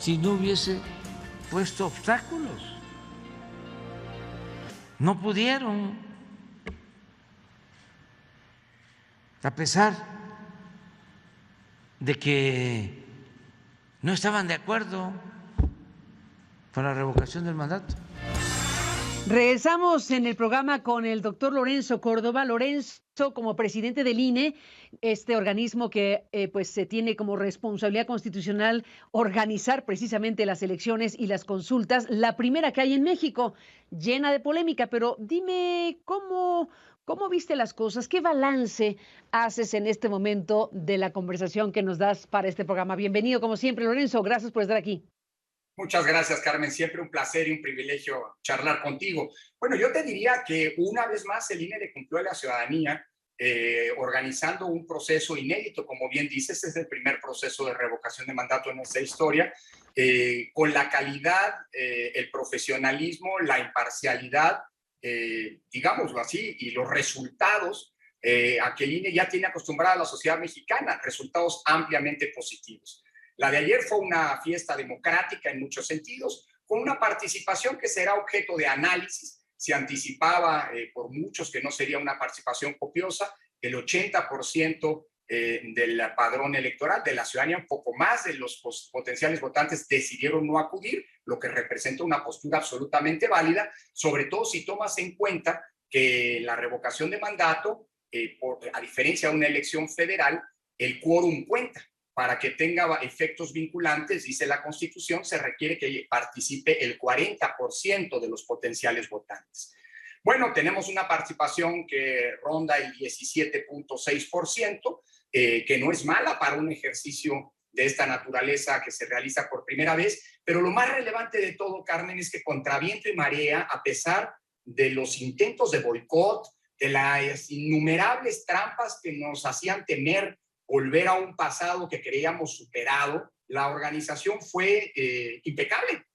si no hubiese puesto obstáculos. No pudieron, a pesar de que no estaban de acuerdo con la revocación del mandato. Regresamos en el programa con el doctor Lorenzo Córdoba. Lorenzo, como presidente del INE, este organismo que pues se tiene como responsabilidad constitucional organizar precisamente las elecciones y las consultas, la primera que hay en México, llena de polémica, pero dime cómo viste las cosas, qué balance haces en este momento de la conversación que nos das para este programa. Bienvenido, como siempre, Lorenzo, gracias por estar aquí. Muchas gracias, Carmen. Siempre un placer y un privilegio charlar contigo. Bueno, yo te diría que una vez más el INE le cumplió a la ciudadanía organizando un proceso inédito, como bien dices, es el primer proceso de revocación de mandato en nuestra historia, con la calidad, el profesionalismo, la imparcialidad, digámoslo así, y los resultados a que el INE ya tiene acostumbrada a la sociedad mexicana, resultados ampliamente positivos. La de ayer fue una fiesta democrática en muchos sentidos, con una participación que será objeto de análisis. Se anticipaba por muchos que no sería una participación copiosa. El 80% del padrón electoral de la ciudadanía, un poco más de los potenciales votantes decidieron no acudir, lo que representa una postura absolutamente válida, sobre todo si tomas en cuenta que la revocación de mandato, a diferencia de una elección federal, el quórum cuenta. Para que tenga efectos vinculantes, dice la Constitución, se requiere que participe el 40% de los potenciales votantes. Bueno, tenemos una participación que ronda el 17.6%, que no es mala para un ejercicio de esta naturaleza que se realiza por primera vez, pero lo más relevante de todo, Carmen, es que contra viento y marea, a pesar de los intentos de boicot, de las innumerables trampas que nos hacían temer volver a un pasado que creíamos superado, la organización fue impecable.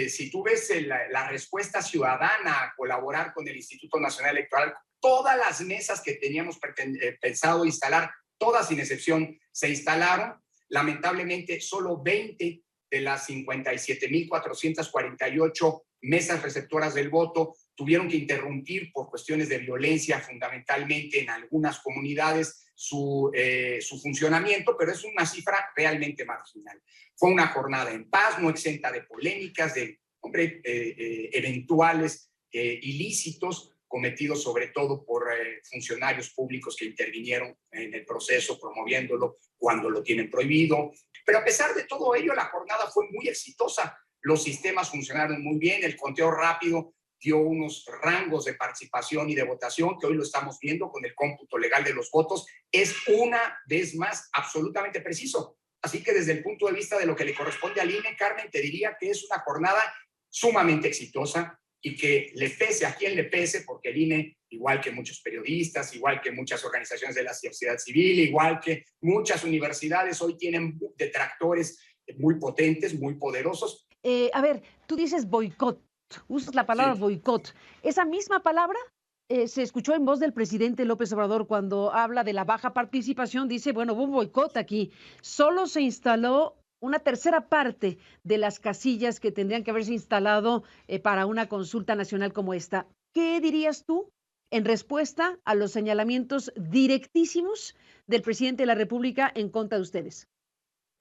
Si tú ves la respuesta ciudadana a colaborar con el Instituto Nacional Electoral, todas las mesas que teníamos pensado instalar, todas sin excepción, se instalaron. Lamentablemente, solo 20 de las 57.448 mesas receptoras del voto tuvieron que interrumpir por cuestiones de violencia, fundamentalmente en algunas comunidades, su funcionamiento, pero es una cifra realmente marginal. Fue una jornada en paz, no exenta de polémicas, de eventuales ilícitos cometidos sobre todo por funcionarios públicos que intervinieron en el proceso promoviéndolo cuando lo tienen prohibido. Pero a pesar de todo ello, la jornada fue muy exitosa. Los sistemas funcionaron muy bien, el conteo rápido dio unos rangos de participación y de votación que hoy lo estamos viendo con el cómputo legal de los votos. Es una vez más absolutamente preciso. Así que desde el punto de vista de lo que le corresponde al INE, Carmen, te diría que es una jornada sumamente exitosa y que le pese a quien le pese, porque el INE, igual que muchos periodistas, igual que muchas organizaciones de la sociedad civil, igual que muchas universidades, hoy tienen detractores muy potentes, muy poderosos. A ver, tú dices boicot. Usas la palabra Sí. boicot. Esa misma palabra se escuchó en voz del presidente López Obrador cuando habla de la baja participación. Dice, bueno, hubo un boicot aquí. Solo se instaló una tercera parte de las casillas que tendrían que haberse instalado para una consulta nacional como esta. ¿Qué dirías tú en respuesta a los señalamientos directísimos del presidente de la República en contra de ustedes?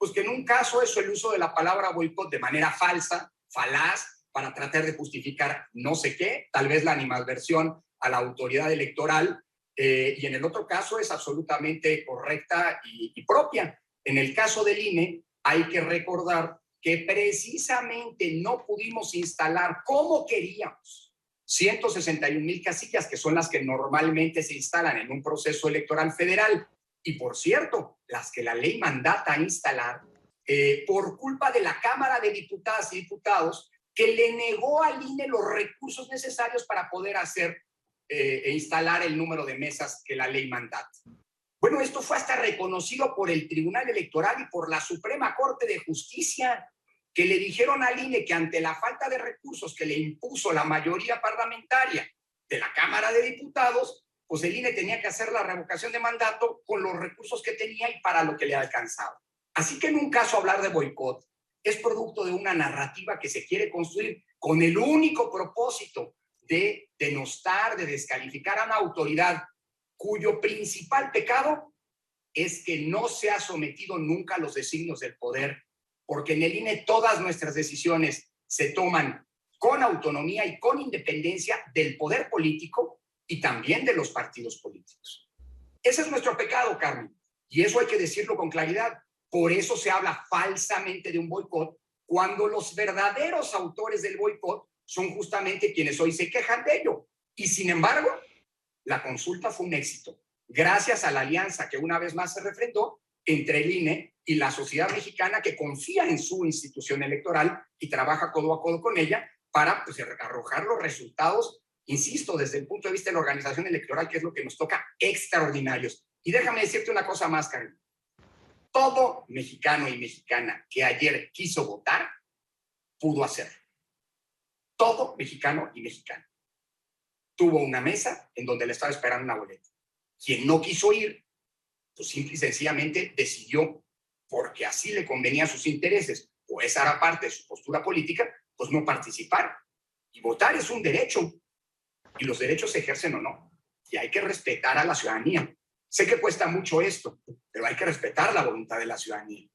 Pues que en un caso eso, el uso de la palabra boicot de manera falsa, falaz, para tratar de justificar no sé qué, tal vez la animadversión a la autoridad electoral, y en el otro caso es absolutamente correcta y propia. En el caso del INE hay que recordar que precisamente no pudimos instalar como queríamos 161,000 casillas, que son las que normalmente se instalan en un proceso electoral federal. Y por cierto, las que la ley mandata a instalar, por culpa de la Cámara de Diputadas y Diputados, que le negó al INE los recursos necesarios para poder hacer e instalar el número de mesas que la ley mandata. Bueno, esto fue hasta reconocido por el Tribunal Electoral y por la Suprema Corte de Justicia, que le dijeron al INE que ante la falta de recursos que le impuso la mayoría parlamentaria de la Cámara de Diputados, pues el INE tenía que hacer la revocación de mandato con los recursos que tenía y para lo que le alcanzaba. Así que en un caso hablar de boicot es producto de una narrativa que se quiere construir con el único propósito de denostar, de descalificar a una autoridad cuyo principal pecado es que no se ha sometido nunca a los designios del poder, porque en el INE todas nuestras decisiones se toman con autonomía y con independencia del poder político y también de los partidos políticos. Ese es nuestro pecado, Carmen, y eso hay que decirlo con claridad. Por eso se habla falsamente de un boicot, cuando los verdaderos autores del boicot son justamente quienes hoy se quejan de ello. Y sin embargo, la consulta fue un éxito, gracias a la alianza que una vez más se refrendó entre el INE y la sociedad mexicana, que confía en su institución electoral y trabaja codo a codo con ella para pues, arrojar los resultados, insisto, desde el punto de vista de la organización electoral, que es lo que nos toca, extraordinarios. Y déjame decirte una cosa más, Karen. Todo mexicano y mexicana que ayer quiso votar, pudo hacerlo. Todo mexicano y mexicana. Tuvo una mesa en donde le estaba esperando una boleta. Quien no quiso ir, pues simple y sencillamente decidió, porque así le convenía a sus intereses, o esa era parte de su postura política, pues no participar. Y votar es un derecho, y los derechos se ejercen o no. Y hay que respetar a la ciudadanía. Sé que cuesta mucho esto, pero hay que respetar la voluntad de la ciudadanía.